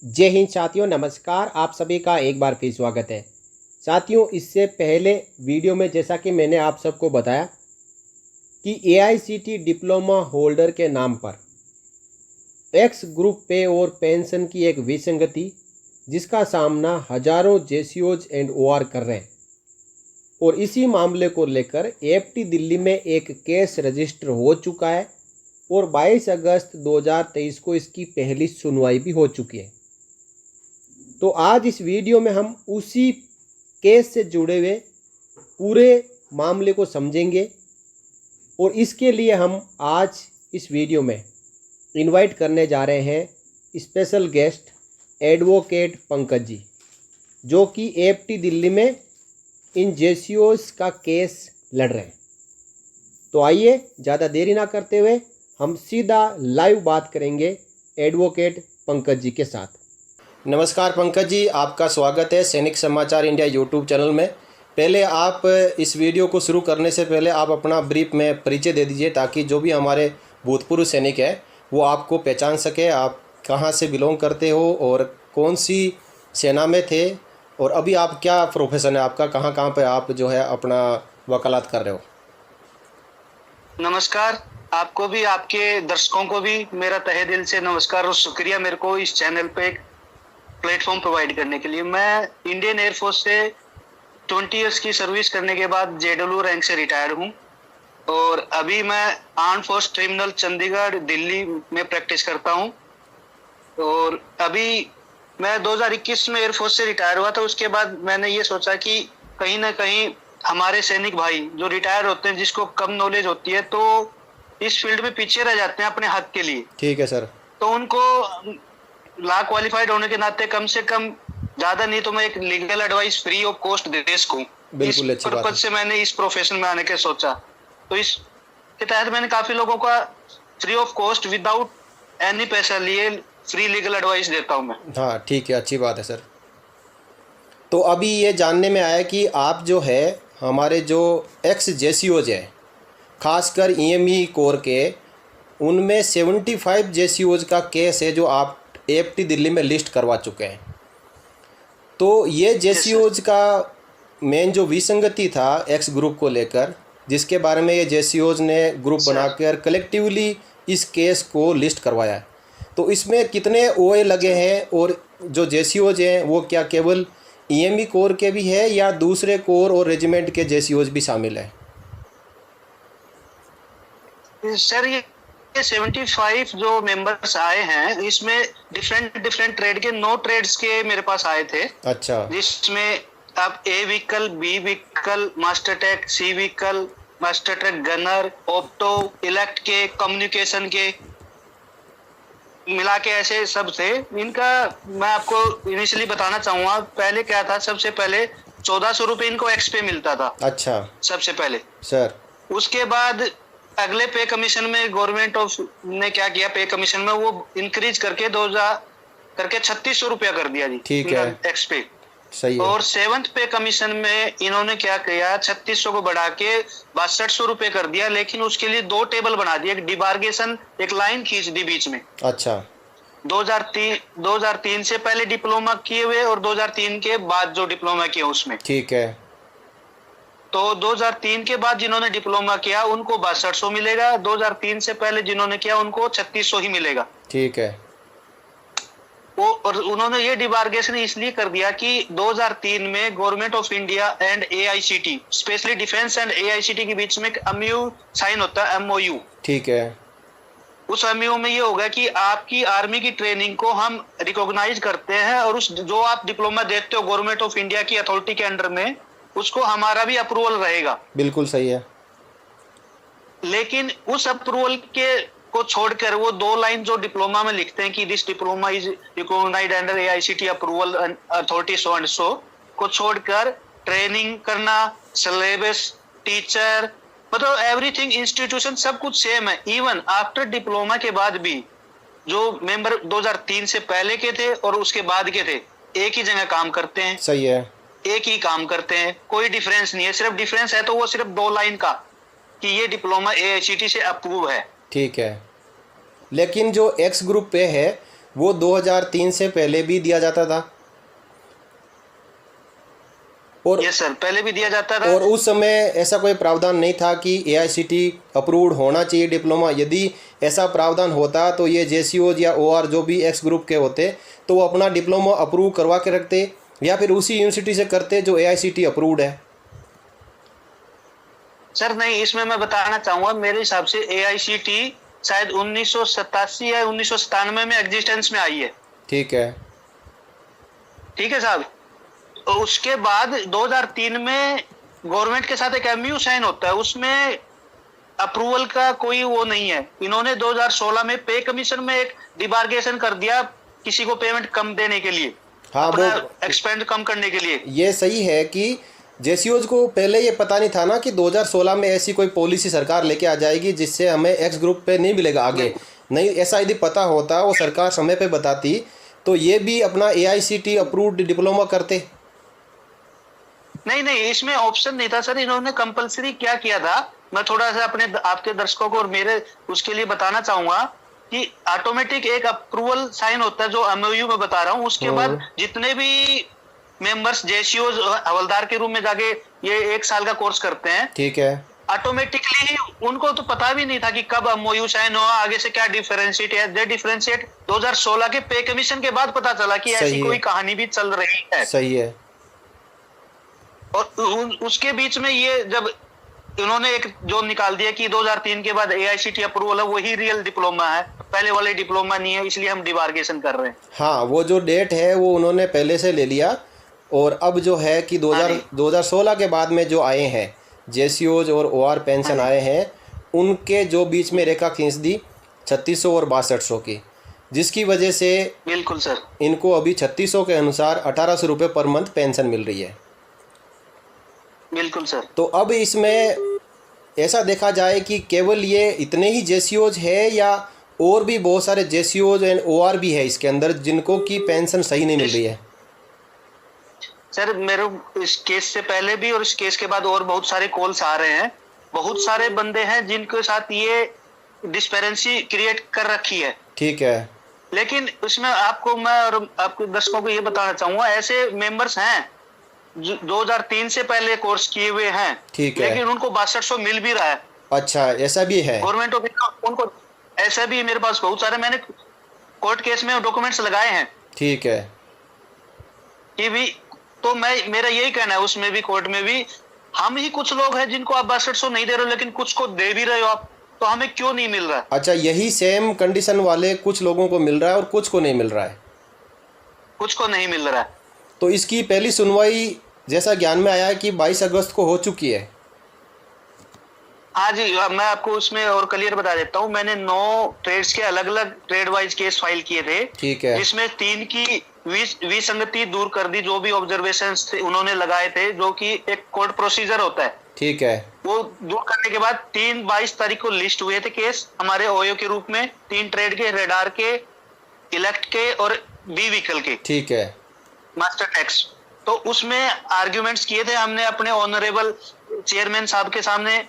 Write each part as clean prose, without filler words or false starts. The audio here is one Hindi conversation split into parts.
जय हिंद साथियों, नमस्कार। आप सभी का एक बार फिर स्वागत है। साथियों, इससे पहले वीडियो में जैसा कि मैंने आप सबको बताया कि एआईसीटी डिप्लोमा होल्डर के नाम पर एक्स ग्रुप पे और पेंशन की एक विसंगति जिसका सामना हजारों जेसीओज एंड ओआर कर रहे हैं, और इसी मामले को लेकर एएफटी दिल्ली में एक केस रजिस्टर हो चुका है और 22 अगस्त 2023 को इसकी पहली सुनवाई भी हो चुकी है। तो आज इस वीडियो में हम उसी केस से जुड़े हुए पूरे मामले को समझेंगे, और इसके लिए हम आज इस वीडियो में इनवाइट करने जा रहे हैं special guest advocate Pankaj ji, जो कि एएफटी दिल्ली में इन जेसीओस का केस लड़ रहे हैं। तो आइए ज़्यादा देरी ना करते हुए हम सीधा लाइव बात करेंगे एडवोकेट पंकज जी के साथ। नमस्कार पंकज जी, आपका स्वागत है सैनिक समाचार इंडिया यूट्यूब चैनल में। पहले आप इस वीडियो को शुरू करने से पहले आप अपना ब्रीफ में परिचय दे दीजिए, ताकि जो भी हमारे भूतपूर्व सैनिक है वो आपको पहचान सके। आप कहां से बिलोंग करते हो और कौन सी सेना में थे, और अभी आप क्या प्रोफेशन है आपका, कहां कहां पे आप जो है अपना वकालत कर रहे हो। नमस्कार, आपको भी आपके दर्शकों को भी मेरा तहे दिल से नमस्कार और शुक्रिया मेरे को इस चैनल पे एक प्लेटफॉर्म प्रोवाइड करने के लिए। मैं इंडियन एयरफोर्स से 20 इयर्स की सर्विस करने के बाद जेडब्ल्यू रैंक से रिटायर हूँ, और अभी मैं arm force tribunal Chandigarh Delhi में प्रैक्टिस करता हूँ। और अभी मैं 2021 में एयरफोर्स से रिटायर हुआ था। उसके बाद मैंने ये सोचा कि कहीं ना कहीं हमारे सैनिक भाई जो रिटायर होते हैं, जिसको कम नॉलेज होती है, तो इस फील्ड में पीछे रह जाते हैं अपने हक के लिए। ठीक है सर। तो उनको लॉ क्वालिफाइड होने के नाते कम से कम ज्यादा नहीं तो मैं एक legal advice free of cost दे सकूं। इस पर्पज से मैंने इस प्रोफेशन में आने के सोचा। तो इस के तहत मैंने काफी लोगों का free of cost without any पैसा लिए फ्री लीगल एडवाइस देता हूं मैं। हाँ ठीक है, अच्छी बात है सर। तो अभी ये जानने में आया कि आप जो है हमारे जो एक्स जेसीओज है, खासकर ईएमई कोर के, उनमें 75 जेसीओज का केस है जो आप एएफटी दिल्ली में लिस्ट करवा चुके हैं। तो ये जेसीओज का मेन जो विसंगति था एक्स ग्रुप को लेकर, जिसके बारे में ये जेसीओज ने ग्रुप बनाकर कलेक्टिवली इस केस को लिस्ट करवाया है। तो इसमें कितने ओए लगे हैं, और जो जेसीओज हैं वो क्या केवल ईएमई कोर के भी है या दूसरे कोर और रेजिमेंट के जेसीओज भी शामिल है। सर ये 75 जो मेंबर्स आए हैं, इसमें डिफरेंट ट्रेड के 9 ट्रेड्स के मेरे पास आए थे। अच्छा। जिसमें आप A vehicle, B vehicle, master tech, C vehicle, master truck gunner, opto, elect के, कम्युनिकेशन के मिला के ऐसे सब थे। इनका मैं आपको इनिशियली बताना चाहूंगा। पहले क्या था, सबसे पहले 1400 रुपए इनको एक्स पे मिलता था। अच्छा। सबसे पहले सर, उसके बाद अगले पे कमीशन में गवर्नमेंट ऑफ ने क्या किया, पे कमीशन में वो इंक्रीज करके 2000 करके 3600 रुपया कर दिया जी। ठीक है, एक्स पे सही है। और 7th पे कमीशन में इन्होंने क्या किया, 3600 को बढ़ा के 6200 रुपए कर दिया। लेकिन उसके लिए 2 टेबल बना दिया, एक डिबार्गेशन, एक लाइन खींच दी बीच में। अच्छा। 2003 से पहले डिप्लोमा किए हुए और 2003 के बाद जो डिप्लोमा किया उसमें। ठीक है। तो 2003 के बाद जिन्होंने डिप्लोमा किया उनको 6200 मिलेगा, 2003 से पहले जिन्होंने किया उनको 3600 ही मिलेगा। ठीक है। वो और उन्होंने ये डिबार्गेशन इसलिए कर दिया कि 2003 में government of India and AICT, specially defence and AICT के बीच में एक एमयू साइन होता है, एमओयू। ठीक है। उस एमयू में ये होगा कि आपकी आर्मी की ट्रेनिंग को हम रिकॉग्नाइज करते हैं, और उस जो आप डिप्लोमा देते हो गवर्नमेंट ऑफ इंडिया की अथॉरिटी के अंडर में, उसको हमारा भी अप्रूवल रहेगा। बिल्कुल सही है। लेकिन उस अप्रूवल के को छोड़कर वो 2 लाइन जो डिप्लोमा में लिखते हैं कि this diploma is recognised under AICTE approval authority so and so, को छोड़कर ट्रेनिंग करना, सिलेबस, टीचर, मतलब एवरीथिंग, इंस्टीट्यूशन सब कुछ सेम है। इवन आफ्टर डिप्लोमा के बाद भी जो मेंबर 2003 से पहले के थे और उसके बाद के थे, एक ही जगह काम करते हैं। सही है। एक ही काम करते हैं, कोई डिफरेंस नहीं है। सिर्फ डिफरेंस है तो वो सिर्फ 2 लाइन का कि ये डिप्लोमा एआईसीटी से अप्रूव है। ठीक है। लेकिन जो एक्स ग्रुप पे है वो 2003 से पहले भी दिया जाता था। और यस सर, पहले भी दिया जाता था। और उस समय ऐसा कोई प्रावधान नहीं था कि एआईसीटी अप्रूव्ड होना चाहिए डिप्लोमा। यदि ऐसा प्रावधान होता तो ये जेसीओज या ओआर जो भी एक्स ग्रुप के होते तो वो अपना डिप्लोमा अप्रूव करवा के रखते या फिर उसी यूनिवर्सिटी से करते जो एआईसीटी अप्रूव्ड है। सर नहीं, इसमें मैं बताना चाहूंगा, मेरे हिसाब से एआईसीटी शायद 1987 या 1997 में एग्जिस्टेंस में आई है। ठीक है। ठीक है साहब। तो उसके बाद 2003 में गवर्नमेंट के साथ एक एमयू साइन होता है, उसमें अप्रूवल का कोई वो नहीं है। इन्होंने 2016 में पे कमीशन में एक डिबार्गेशन कर दिया किसी को पेमेंट कम देने के लिए, हाँ, अपना वो एक्सपेंड कम करने के लिए। ये सही है कि जेसीओज को पहले ये पता नहीं था ना कि 2016 में ऐसी कोई पॉलिसी सरकार लेके आ जाएगी जिससे हमें एक्स ग्रुप पे नहीं मिलेगा आगे। नहीं, ऐसा यदि पता होता, वो सरकार समय पे बताती तो ये भी अपना एआईसीटी अप्रूव्ड डिप्लोमा करते। नहीं नहीं, इसमें ऑप्शन नहीं था सर। इन्होंने कंपलसरी क्या किया था, मैं थोड़ा सा अपने आपके दर्शकों को और मेरे उसके लिए बताना चाहूंगा कि ऑटोमेटिक एक अप्रूवल साइन होता है जो एमओयू में बता रहा हूँ। उसके बाद जितने भी मेंबर्स जेसीओ हवलदार के रूप में जाके ये 1 साल का कोर्स करते हैं, ठीक है, ऑटोमेटिकली उनको तो पता भी नहीं था कि कब एमओयू साइन हुआ, आगे से क्या डिफरेंशिएट है। दे डिफरेंशिएट 2016 के पे कमीशन के बाद पता चला कि ऐसी कोई कहानी भी चल रही है। सही है। और उसके बीच में ये जब इन्होंने एक जो निकाल दिया कि 2003 के बाद एआईसीटी अप्रूवल है, वही रियल डिप्लोमा है, पहले वाले डिप्लोमा नहीं है, इसलिए हम डिबार्गेशन कर रहे हैं। हाँ, वो जो डेट है वो उन्होंने पहले से ले लिया। और अब जो है कि 2016 के बाद में जो आए हैं जेसीओज और ओआर पेंशन आए हैं, उनके जो बीच में रेखा खींच दी 3600 और 6200 की, जिसकी वजह से बिल्कुल सर, इनको अभी 3600 के अनुसार 1800 रुपये पर मंथ पेंशन मिल रही है। बिल्कुल सर। तो अब इसमें ऐसा देखा जाए कि केवल ये इतने ही जेसीओज है या और भी बहुत सारे जेसीओज एंड ओआर भी है इसके अंदर जिनको की पेंशन सही नहीं मिल रही है? सर मेरे इस केस से पहले भी और इस केस के बाद और बहुत सारे कॉल्स आ रहे हैं। बहुत सारे बंदे हैं जिनके साथ ये डिस्पेरेंसी क्रिएट कर रखी है। ठीक है। लेकिन उसमें आपको मैं और आपके दर्शकों को ये बताना चाहूंगा, ऐसे मेंबर्स हैं 2003 से पहले कोर्स किए हुए हैं। ठीक है। लेकिन उनको 6200 मिल भी रहा है। अच्छा, ऐसा भी है? गवर्नमेंट ऑफ उनको ऐसा भी मेरे पास बहुत सारे, मैंने कोर्ट केस में डॉक्यूमेंट्स लगाए हैं। ठीक है। कि भी तो मेरा यही कहना है, उसमें भी कोर्ट में भी हम ही कुछ लोग हैं जिनको आप 6200 नहीं दे रहे हो, लेकिन कुछ को दे भी रहे हो आप, तो हमें क्यों नहीं मिल रहा? अच्छा, यही सेम कंडीशन वाले कुछ लोगों को मिल रहा है और कुछ को नहीं मिल रहा है? कुछ को नहीं मिल रहा है। तो इसकी पहली सुनवाई जैसा ज्ञान में आया है कि 22 अगस्त को हो चुकी है। हाँ जी, मैं आपको उसमें और क्लियर बता देता हूँ। मैंने 9 ट्रेड्स के अलग अलग ट्रेड वाइज केस फाइल किए थे। ठीक है। जिसमें 3 की विसंगति दूर कर दी, जो भी ऑब्जर्वेशंस थे उन्होंने लगाए थे, जो कि एक कोर्ट प्रोसीजर होता है। ठीक है। वो दूर करने के बाद 22 तारीख को लिस्ट हुए थे केस हमारे ओयो के रूप में, 3 ट्रेड के, रेडार के, इलेक्ट के और बी व्हीकल के। ठीक है। Master tax. तो उसमें आर्ग्यूमेंट्स किए थे हमने अपने ऑनरेबल चेयरमैन साहब के सामने,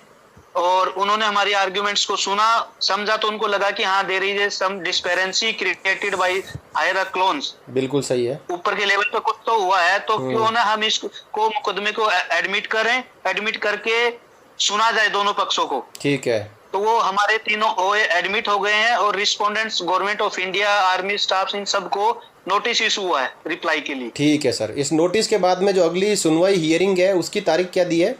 और उन्होंने हमारी आर्ग्यूमेंट्स को सुना, समझा, तो उनको लगा कि हाँ there is some discrepancy created by higher clones. बिल्कुल सही है। ऊपर के लेवल पे कुछ तो हुआ है, तो क्यों ना हम इसको मुकदमे को एडमिट करें, एडमिट करके सुना जाए दोनों पक्षों को। ठीक है। तो वो हमारे तीनों ओए एडमिट हो गए हैं और respondents government of India, army staff, इन सबको नोटिस इशू हुआ है रिप्लाई के लिए। ठीक है सर। इस नोटिस के बाद में जो अगली सुनवाई हियरिंग है उसकी तारीख क्या दी है?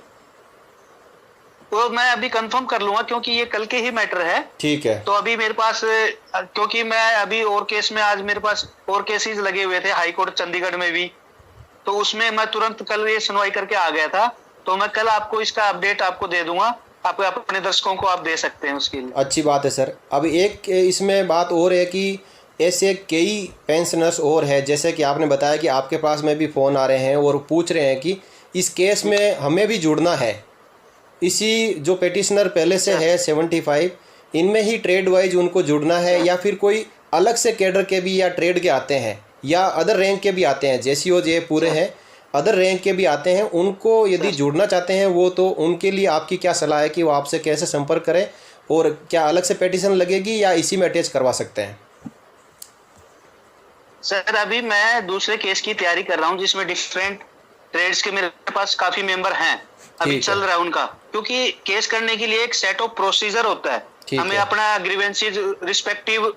तो मैं अभी कंफर्म कर लूंगा क्योंकि ये कल के ही मैटर है। ठीक है। तो अभी मेरे पास, क्योंकि मैं अभी और केस में, आज मेरे पास और केसेस लगे हुए थे हाई कोर्ट चंडीगढ़ में भी, तो उसमें मैं तुरंत कल ये सुनवाई करके आ गया था। तो मैं कल आपको इसका अपडेट आपको दे दूंगा, आप अपने दर्शकों को आप दे सकते हैं उसके लिए। अच्छी बात है सर। अब एक इसमें बात और है कि ऐसे कई पेंशनर्स और है, जैसे कि आपने बताया कि आपके पास में भी फ़ोन आ रहे हैं और पूछ रहे हैं कि इस केस में हमें भी जुड़ना है। इसी जो पेटिशनर पहले से है 75, इनमें ही ट्रेड वाइज उनको जुड़ना है या फिर कोई अलग से कैडर के भी या ट्रेड के आते हैं या अदर रैंक के भी आते हैं, जेसीओ जे पूरे हैं, अदर रैंक के भी आते हैं, उनको यदि जुड़ना चाहते हैं वो, तो उनके लिए आपकी क्या सलाह है कि वो आपसे कैसे संपर्क करें और क्या अलग से पेटिशन लगेगी या इसी में अटैच करवा सकते हैं? सर अभी मैं दूसरे केस की तैयारी कर रहा हूँ जिसमें डिफरेंट ट्रेड्स के मेरे पास काफी मेंबर हैं, अभी ठीक है। चल रहा है उनका, क्योंकि केस करने के लिए एक सेट ऑफ प्रोसीजर होता है। ठीक हमें है। अपना ग्रीवेंसीज रिस्पेक्टिव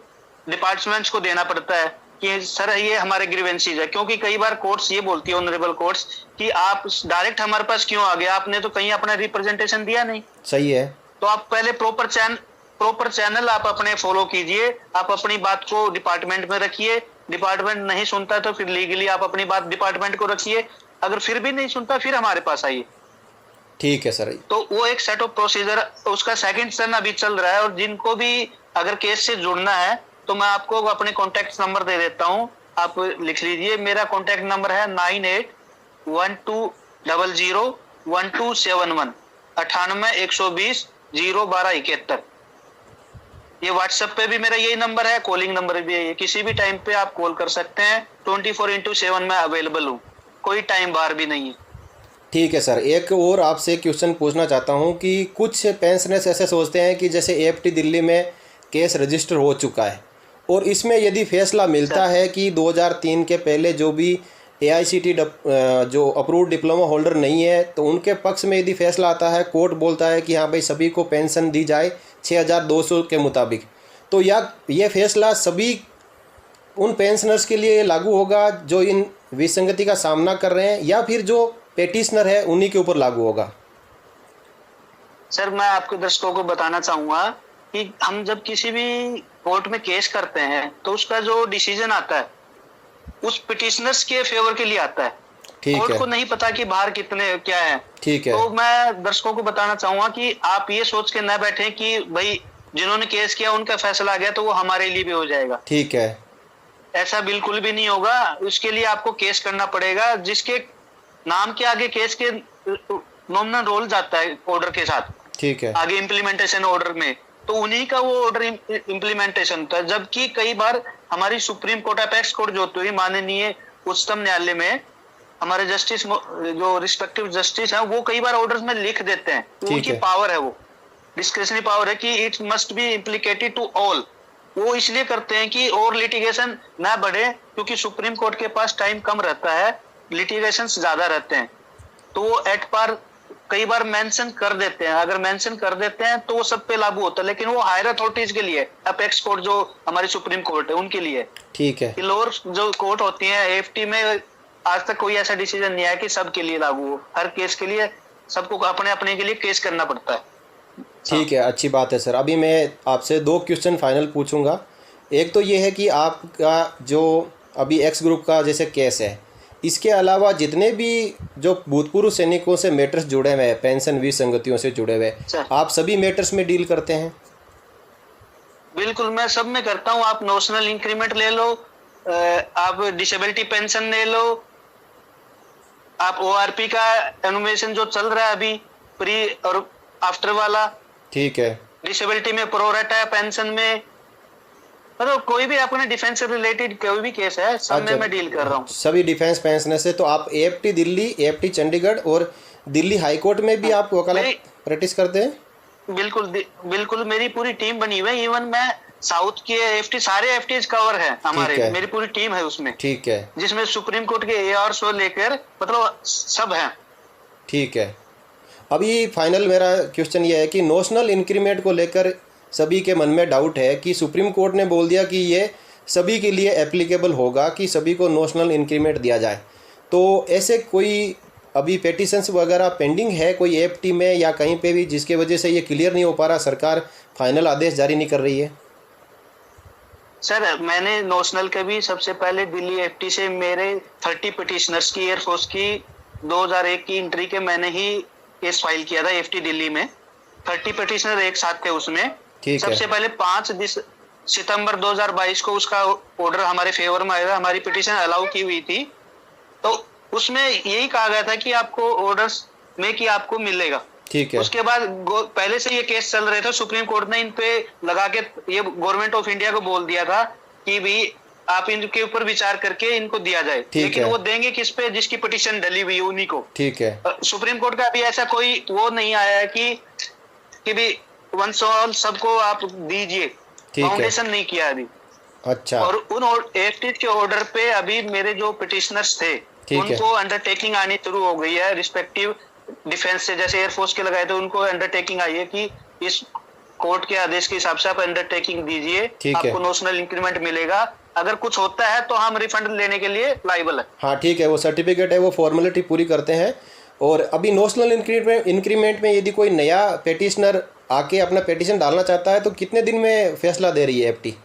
डिपार्टमेंट्स को देना पड़ता है कि सर ये हमारे ग्रीवेंसीज है, क्योंकि कई बार कोर्ट्स ये बोलती है, ऑनरेबल कोर्ट्स, कि आप डायरेक्ट हमारे पास क्यों आ गए, आपने तो कहीं अपना रिप्रेजेंटेशन दिया नहीं। सही है। तो आप पहले प्रॉपर चैनल आप अपने फॉलो कीजिए, आप अपनी बात को डिपार्टमेंट में रखिए, डिपार्टमेंट नहीं सुनता तो फिर लीगली आप अपनी बात डिपार्टमेंट को रखिए, अगर फिर भी नहीं सुनता फिर हमारे पास आइए। ठीक है सर। तो वो एक सेट ऑफ प्रोसीजर, उसका सेकंड टर्न अभी चल रहा है, और जिनको भी अगर केस से जुड़ना है तो मैं आपको अपने कॉन्टेक्ट नंबर दे देता हूँ, आप लिख लीजिए। मेरा कॉन्टेक्ट नंबर है 9812001271 9812001271। ये व्हाट्सएप पे भी मेरा यही नंबर है, कॉलिंग नंबर भी है, किसी भी टाइम पे आप कॉल कर सकते हैं। 24/7 में अवेलेबल हूँ, कोई टाइम बार भी नहीं है। ठीक है सर, एक और आपसे क्वेश्चन पूछना चाहता हूँ कि कुछ पेंशनर्स ऐसे सोचते हैं कि जैसे एएफटी दिल्ली में केस रजिस्टर हो चुका है और इसमें यदि फैसला मिलता है कि 2003 के पहले जो भी एआईसीटी जो अप्रूव्ड डिप्लोमा होल्डर नहीं है, तो उनके पक्ष में यदि फैसला आता है, कोर्ट बोलता है कि हाँ भाई सभी को पेंशन दी जाए 6200 के मुताबिक, तो यह फैसला सभी उन पेंशनर्स के लिए लागू होगा जो इन विसंगति का सामना कर रहे हैं, या फिर जो पेटिशनर है उन्हीं के ऊपर लागू होगा? सर मैं आपके दर्शकों को बताना चाहूंगा कि हम जब किसी भी कोर्ट में केस करते हैं तो उसका जो डिसीजन आता है उस पिटिशनर्स के फेवर के लिए आता है। ठीक कोर्ट है। को नहीं पता कि बाहर कितने क्या है। ठीक है। तो मैं दर्शकों को बताना चाहूंगा कि आप ये सोच के न बैठे कि भाई जिन्होंने केस किया उनका फैसला आ गया तो वो हमारे लिए भी हो जाएगा। ठीक है। ऐसा बिल्कुल भी नहीं होगा। उसके लिए आपको केस करना पड़ेगा, जिसके नाम के आगे केस के नॉमिनल रोल जाता है ऑर्डर के साथ। ठीक है। आगे इम्प्लीमेंटेशन ऑर्डर में तो उन्हीं का वो ऑर्डर इम्प्लीमेंटेशन होता है। जबकि कई बार हमारी सुप्रीम कोर्ट अपेक्स कोर्ट जो होती है, माननीय उच्चतम न्यायालय में हमारे जस्टिस जो रिस्पेक्टिव जस्टिस है वो कई बार ऑर्डर्स में लिख देते हैं, उनकी पावर है, वो डिस्क्रिशनरी पावर है कि it must be implicated to all. वो इसलिए करते हैं कि और लिटिगेशन ना बढ़े, क्योंकि सुप्रीम कोर्ट के पास टाइम कम रहता है, लिटिगेशन ज्यादा रहते हैं, तो वो एट पार कई बार मेंशन कर देते हैं। अगर मेंशन कर देते हैं तो वो सब पे लागू होता है, लेकिन वो हायर अथॉरिटीज के लिए, अपेक्स कोर्ट जो हमारी सुप्रीम कोर्ट है उनके लिए। ठीक है। लोअर जो कोर्ट होती है एएफटी में आज तक कोई ऐसा डिसीजन नहीं आया कि सबके लिए लागू हो। हर केस के लिए सबको अपने अपने के लिए केस करना पड़ता है। ठीक है, अच्छी बात है सर। अभी मैं आपसे 2 क्वेश्चन फाइनल पूछूंगा। एक तो ये है कि आपका जो अभी एक्स ग्रुप का जैसे केस है, इसके अलावा जितने भी जो भूतपूर्व सैनिकों से मैटर्स जुड़े हुए हैं, पेंशन विसंगतियों से जुड़े हुए, आप सभी मैटर्स में डील करते हैं? बिल्कुल, मैं सब में करता हूँ। आप नोशनल इंक्रीमेंट ले लो, आप डिसेबिलिटी पेंशन ले लो, आप ओआरपी का एनुमेशन जो चल रहा है अभी प्री और आफ्टर वाला, ठीक है, डिसेबिलिटी में प्रोरेटा पेंशन में, मतलब कोई भी अपने डिफेंस से रिलेटेड कोई भी केस है सब में मैं डील कर रहा हूँ। सभी डिफेंस पेंशनर से। तो आप एएफटी दिल्ली, एएफटी चंडीगढ़ और दिल्ली हाई कोर्ट में भी आप वकालत प्रैक्टिस करते हैं? बिल्कुल मेरी पूरी टीम बनी हुई है। इवन मैं साउथ के एएफटी सारे एएफटीज कवर है हमारे, मेरी पूरी टीम है उसमें। ठीक है। जिसमें सुप्रीम कोर्ट के एआर से लेकर मतलब सब है। ठीक है। अभी फाइनल मेरा क्वेश्चन ये है कि नोशनल इंक्रीमेंट को लेकर सभी के मन में डाउट है कि सुप्रीम कोर्ट ने बोल दिया कि ये सभी के लिए एप्लीकेबल होगा कि सभी को नोशनल इंक्रीमेंट दिया जाए, तो ऐसे कोई अभी पेटिशंस वगैरह पेंडिंग है कोई एएफटी में या कहीं पे भी, जिसके वजह से ये क्लियर नहीं हो पा रहा, सरकार फाइनल आदेश जारी नहीं कर रही है? सर मैंने नोशनल के भी सबसे पहले दिल्ली एएफटी से मेरे 30 पिटिशनर्स की एयरफोर्स की 2001 की एंट्री के मैंने ही केस फाइल किया था एएफटी दिल्ली में। 30 पिटिशनर एक साथ थे उसमें। सबसे पहले 5 सितंबर 2022 को उसका ऑर्डर हमारे फेवर में आया, हमारी पिटिशन अलाउ की हुई थी। तो उसमें यही कहा गया था कि आपको ऑर्डर्स में कि आपको मिलेगा। ठीक है। उसके बाद पहले से ये केस चल रहे थे, सुप्रीम कोर्ट ने इन पे लगा के ये गवर्नमेंट ऑफ इंडिया को बोल दिया था कि भाई आप इनके ऊपर विचार करके इनको दिया जाए, लेकिन वो देंगे किस पे? जिसकी पिटिशन डली हुई उन्हीं को। ठीक है। सुप्रीम कोर्ट का अभी ऐसा कोई वो नहीं आया है कि भी वंस ऑल सबको आप दीजिए, फाउंडेशन नहीं किया अभी। अच्छा, और उन एएफटी के ऑर्डर पे अभी मेरे जो पिटिशनर्स थे ठीक है। उनको अंडरटेकिंग आनी शुरू हो गई है रिस्पेक्टिव डिफेंस से, जैसे एयरफोर्स के लगाए थे उनको अंडरटेकिंग आई है कि इस कोर्ट के आदेश के हिसाब से आप अंडरटेकिंग दीजिए, ठीक है। आपको नोशनल इंक्रीमेंट मिलेगा, अगर कुछ होता है तो हम रिफंड लेने के लिए लाइबल है। हाँ ठीक है, वो सर्टिफिकेट है, वो फॉर्मेलिटी पूरी करते हैं। और अभी नोशनल इंक्रीमेंट में यदि कोई नया पेटिशनर आके अपना पेटिशन डालना चाहता है तो कितने दिन में फैसला दे रही है एफटी?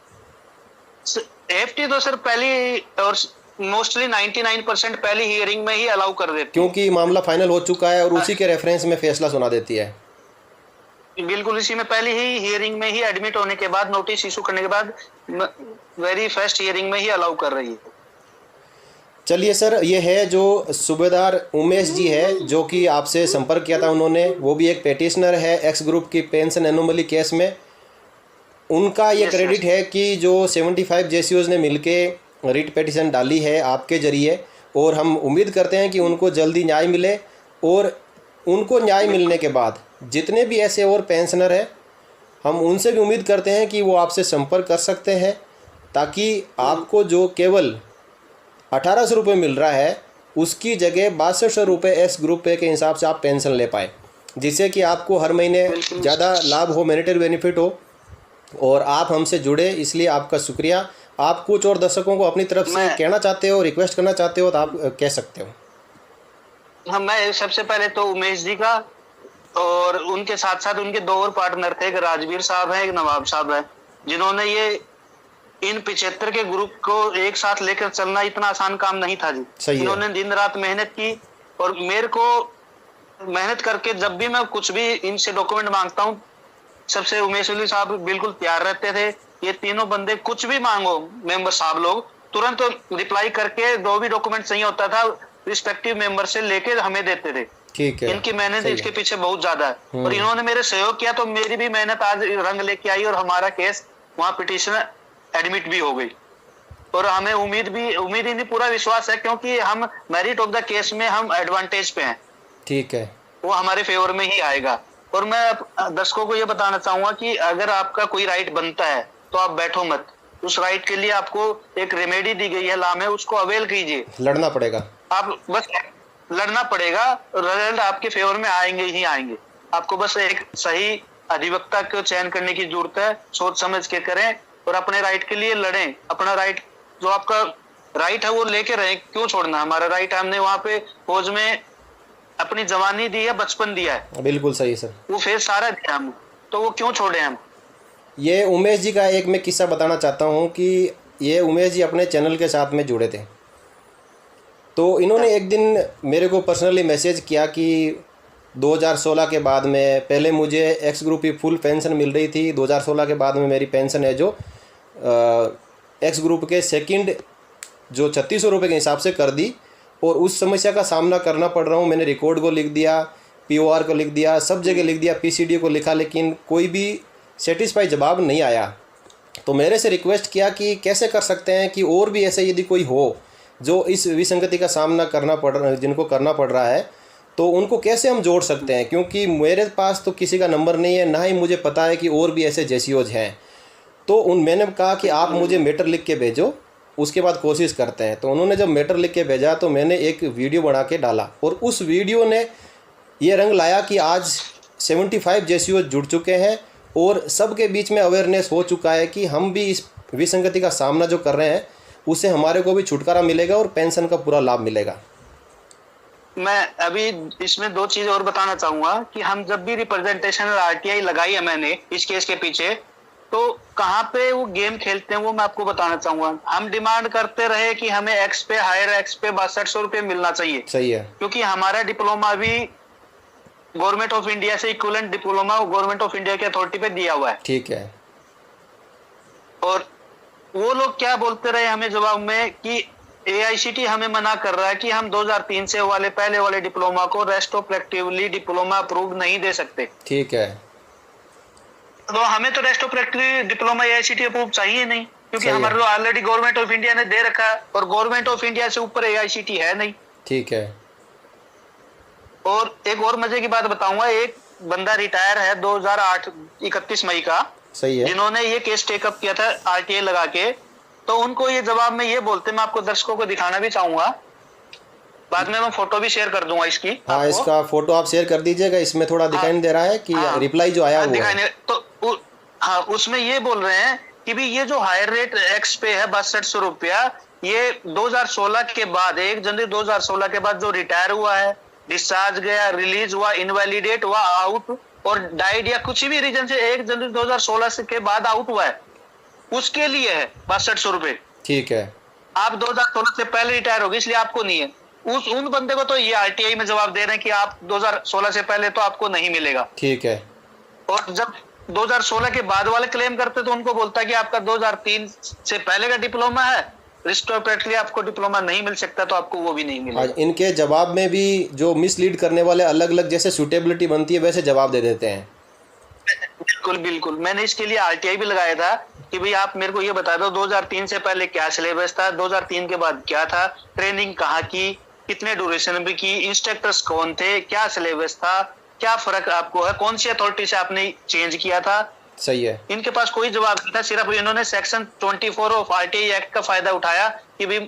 एफटी तो सर पहली और मोस्टली 99% पहली हियरिंग में ही अलाउ कर देती है, क्योंकि मामला फाइनल हो चुका है और उसी के रेफरेंस में फैसला सुना देती है। बिल्कुल इसी में पहली ही हियरिंग में ही एडमिट होने के बाद, नोटिस इशू करने के बाद वेरी फर्स्ट हियरिंग में ही अलाउ कर रही है। चलिए सर, ये है जो सूबेदार उमेश जी है जो कि आपसे संपर्क किया था उन्होंने, वो भी एक पेटिशनर है एक्स ग्रुप की पेंशन एनोमली केस में। उनका ये क्रेडिट है कि जो 75 जेसीओज ने मिलके रिट पेटिशन डाली है आपके ज़रिए, और हम उम्मीद करते हैं कि उनको जल्दी न्याय मिले। और उनको न्याय मिलने के बाद जितने भी ऐसे और पेंशनर हैं, हम उनसे भी उम्मीद करते हैं कि वो आपसे संपर्क कर सकते हैं, ताकि आपको जो केवल 1800 रुपये मिल रहा है उसकी जगह 6200 रुपये एस ग्रुप पे के हिसाब से आप पेंशन ले पाए, जिससे कि आपको हर महीने ज़्यादा लाभ हो, मॉनेटरी बेनिफिट हो। और आप हमसे जुड़े, इसलिए आपका शुक्रिया। आप कुछ और दर्शकों को अपनी तरफ से कहना चाहते हो, रिक्वेस्ट करना चाहते हो तो आप कह सकते हो। हाँ, मैं सबसे पहले तो उमेश जी का, और उनके साथ साथ उनके दो और पार्टनर थे, एक राजवीर साहब है, एक नवाब साहब है, जिन्होंने ये इन 75 के ग्रुप को एक साथ लेकर चलना इतना आसान काम नहीं था जी। इन्होंने दिन रात मेहनत की, और मेरे को मेहनत करके जब भी मैं कुछ भी इनसे डॉक्यूमेंट मांगता हूँ, सबसे उमेश अली साहब बिल्कुल तैयार रहते थे। ये तीनों बंदे कुछ भी मांगो, मेंबर साहब लोग तुरंत रिप्लाई करके जो भी डॉक्यूमेंट चाहिए होता था रिस्पेक्टिव मेंबर से लेके हमें देते थे। ठीक है, इनकी मेहनत इसके पीछे बहुत ज्यादा है, और इन्होंने मेरे सहयोग किया तो मेरी भी मेहनत आज रंग लेके आई, और हमारा केस वहाँ पिटिशन एडमिट भी हो गई। और हमें उम्मीद ही नहीं, पूरा विश्वास है, क्योंकि हम मेरिट ऑफ द केस में हम एडवांटेज पे हैं। ठीक है, वो हमारे फेवर में ही आएगा। और मैं दर्शकों को ये बताना चाहूंगा कि अगर आपका कोई राइट बनता है तो आप बैठो मत, उस राइट के लिए आपको एक रेमेडी दी गई है, लाम है, उसको अवेल कीजिए। लड़ना पड़ेगा, आप बस लड़ना पड़ेगा, रिजल्ट आपके फेवर में आएंगे ही आएंगे। आपको बस एक सही अधिवक्ता को चयन करने की जरूरत है, सोच समझ के करें और अपने राइट के लिए लड़ें। अपना राइट, जो आपका राइट है वो लेके रहें, क्यों छोड़ना हमारा राइट? हमने वहाँ पे फौज में अपनी जवानी दी है, बचपन दिया है। बिल्कुल सही सर, वो फेस सारा दिया हम, तो वो क्यों छोड़े हम? ये उमेश जी का एक मैं किस्सा बताना चाहता हूँ कि ये उमेश जी अपने चैनल के साथ में जुड़े थे, तो इन्होंने एक दिन मेरे को पर्सनली मैसेज किया कि 2016 के बाद में, पहले मुझे एक्स ग्रुप की फुल पेंशन मिल रही थी, 2016 के बाद में मेरी पेंशन है जो एक्स ग्रुप के सेकंड जो 3600 रुपये के हिसाब से कर दी, और उस समस्या का सामना करना पड़ रहा हूँ। मैंने रिकॉर्ड को लिख दिया, पीओआर को लिख दिया, सब जगह लिख दिया, पीसीडी को लिखा, लेकिन कोई भी सेटिस्फाई जवाब नहीं आया। तो मेरे से रिक्वेस्ट किया कि कैसे कर सकते हैं कि और भी ऐसे यदि कोई हो जो इस विसंगति का सामना जिनको करना पड़ रहा है, तो उनको कैसे हम जोड़ सकते हैं, क्योंकि मेरे पास तो किसी का नंबर नहीं है, ना ही मुझे पता है कि और भी ऐसे जेसीओज हैं। तो मैंने कहा कि आप मुझे मैटर लिख के भेजो, उसके बाद कोशिश करते हैं। तो उन्होंने जब मैटर लिख के भेजा तो मैंने एक वीडियो बना के डाला, और उस वीडियो ने ये रंग लाया कि आज 75 जेसीओ जुड़ चुके हैं और सबके बीच में अवेयरनेस हो चुका है कि हम भी इस विसंगति का सामना जो कर रहे हैं उससे हमारे को भी छुटकारा मिलेगा और पेंशन का पूरा लाभ मिलेगा। मैं अभी इसमें दो चीज और बताना चाहूंगा कि हम जब भी रिप्रेजेंटेशन आरटीआई लगाई है मैंने इस केस के पीछे, तो कहाँ पे वो गेम खेलते हैं वो मैं आपको बताना चाहूंगा। हम डिमांड करते रहे कि हमें एक्स पे, हायर एक्स पे 6200 रुपये मिलना चाहिए। सही है, क्योंकि हमारा डिप्लोमा भी गवर्नमेंट ऑफ इंडिया से equivalent diploma government of India की अथॉरिटी पे दिया हुआ है। ठीक है। और वो लोग क्या बोलते रहे हमें जवाब में कि एआईसीटी हमें मना कर रहा है कि हम 2003 से वाले पहले वाले डिप्लोमा को रेस्ट्रोस्पेक्टिवली डिप्लोमा अप्रूव नहीं दे सकते। ठीक है, तो हमें तो रेस्ट्रोस्पेक्टिव डिप्लोमा एआईसीटी अप्रूव चाहिए नहीं, क्योंकि हमारे तो ऑलरेडी गवर्नमेंट ऑफ इंडिया ने दे रखा है, और गवर्नमेंट ऑफ इंडिया से ऊपर एआईसीटी है नहीं। ठीक है। और एक और मजे की बात बताऊंगा, एक बंदा रिटायर है 2008 31 मई का, सही है, जिन्होंने ये केस टेकअप किया था आरटीआई लगा के, तो उनको ये जवाब में ये बोलते, मैं आपको दर्शकों को दिखाना भी चाहूंगा, बाद में मैं फोटो भी शेयर कर दूंगा इसकी। हाँ, इसका फोटो आप शेयर कर दीजिएगा। इसमें थोड़ा दिखाई नहीं दे रहा है कि रिप्लाई जो आया वो है। तो हाँ, उसमें ये बोल रहे हैं कि भी ये जो हायर रेट एक्स पे है 6200 रुपया, ये 2016 के बाद, 1 जनवरी 2016 के बाद जो रिटायर हुआ है, डिस्चार्ज गया, रिलीज हुआ, इनवैलिडेट हुआ, आउट और डाइड या कुछ भी रीजन से 1 जनवरी 2016 से के बाद आउट हुआ है, उसके लिए है 6200 रुपए। ठीक है। आप 2016 से पहले रिटायर हो गए इसलिए आपको नहीं है। उन बंदे को तो ये आरटीआई में जवाब दे रहे हैं कि आप 2016 से पहले तो आपको नहीं मिलेगा। ठीक है। और जब 2016 के बाद वाले क्लेम करते तो उनको बोलता है कि आपका 2003 से पहले का डिप्लोमा है, रिस्टोरेटली आपको डिप्लोमा नहीं मिल सकता, तो आपको वो भी नहीं मिलेगा। इनके जवाब में भी जो मिसलीड करने वाले अलग अलग जैसे सूटेबिलिटी बनती है वैसे जवाब दे देते हैं। बिल्कुल बिल्कुल, मैंने इसके लिए आरटीआई भी लगाया था कि भाई आप मेरे को ये बता दो 2003 से पहले क्या सिलेबस था, 2003 के बाद क्या था, ट्रेनिंग कहाँ की, कितने ड्यूरेशन में की, इंस्ट्रक्टर्स कौन थे, क्या सिलेबस था, क्या फर्क आपको है, कौन सी अथॉरिटी से आपने चेंज किया था। सही है। इनके पास कोई जवाब नहीं था, सिर्फ इन्होंने सेक्शन 24 ऑफ आरटीआई एक्ट का फायदा उठाया कि भी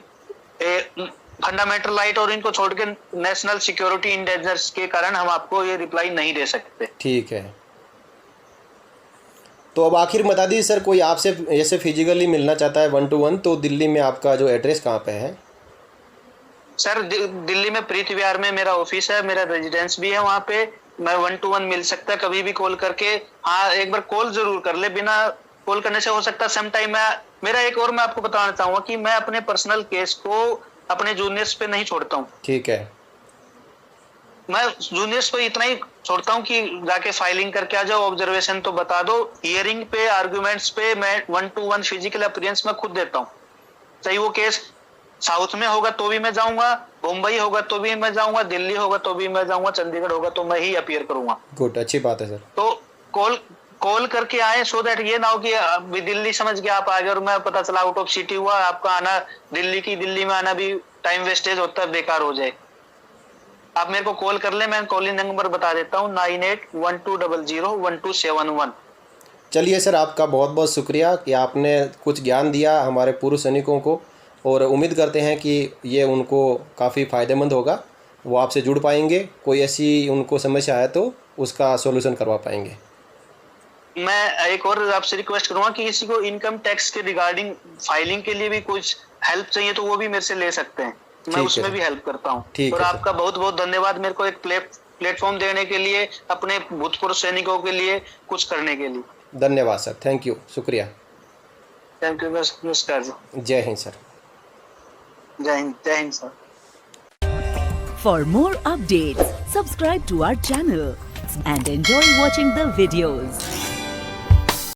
फंडामेंटल राइट और इनको छोड़ के नेशनल सिक्योरिटी इंडेंजर्स के कारण हम आपको ये रिप्लाई नहीं दे सकते। ठीक है। तो अब आखिर बता दीजिए सर, कोई आपसे जैसे फिजिकली मिलना चाहता है 1 to 1, तो दिल्ली में आपका जो एड्रेस कहाँ पे है? सर दिल्ली में प्रीति विहार में मेरा ऑफिस है, मेरा रेजिडेंस भी है, वहाँ पे मैं 1 to 1 मिल सकता है कभी भी कॉल करके। हाँ, एक बार कॉल जरूर कर ले, बिना कॉल करने से हो सकता है सम टाइम मेरा एक और मैं आपको बताना चाहूंगा कि मैं अपने पर्सनल केस को अपने जूनियर्स पे नहीं छोड़ता हूँ। ठीक है। मैं जूनियर्स पे इतना ही छोड़ता हूँ कि जाके फाइलिंग करके आ जाओ, ऑब्जर्वेशन तो बता दो, हियरिंग पे, आर्गुमेंट्स पे मैं 1 to 1 फिजिकल अपीयरेंस में खुद देता हूँ। चाहे वो केस साउथ में होगा तो भी मैं जाऊंगा, मुंबई होगा तो भी मैं जाऊंगा, दिल्ली होगा तो भी मैं जाऊंगा, चंडीगढ़ होगा तो मैं ही अपीयर करूंगा। गुड, अच्छी बात है सर। तो कॉल करके आए, सो दैट ये ना हो कि अभी दिल्ली समझ के आप आ गए और मैं पता चला आउट ऑफ सिटी हुआ, आपका आना दिल्ली में आना भी टाइम वेस्टेज होता है, बेकार हो जाए। आप मेरे को कॉल कर ले, मैं कॉलिंग नंबर बता देता हूँ 9812001271। चलिए सर, आपका बहुत बहुत शुक्रिया कि आपने कुछ ज्ञान दिया हमारे पूर्व सैनिकों को, और उम्मीद करते हैं कि ये उनको काफ़ी फ़ायदेमंद होगा, वो आपसे जुड़ पाएंगे, कोई ऐसी उनको समस्या है तो उसका सॉल्यूशन करवा पाएंगे। मैं एक और आपसे रिक्वेस्ट करूंगा कि किसी को इनकम टैक्स के रिगार्डिंग फाइलिंग के लिए भी कुछ हेल्प चाहिए तो वो भी मेरे से ले सकते हैं, मैं उसमें भी हेल्प करता हूँ। और आपका बहुत बहुत धन्यवाद मेरे को एक प्लेटफॉर्म देने के लिए, अपने भूतपूर्व सैनिकों के लिए कुछ करने के लिए। धन्यवाद सर, थैंक यू, शुक्रिया। थैंक यू, नमस्कार जी। जय हिंद सर। जय Hind sir. For more updates, subscribe to our channel and enjoy watching the videos.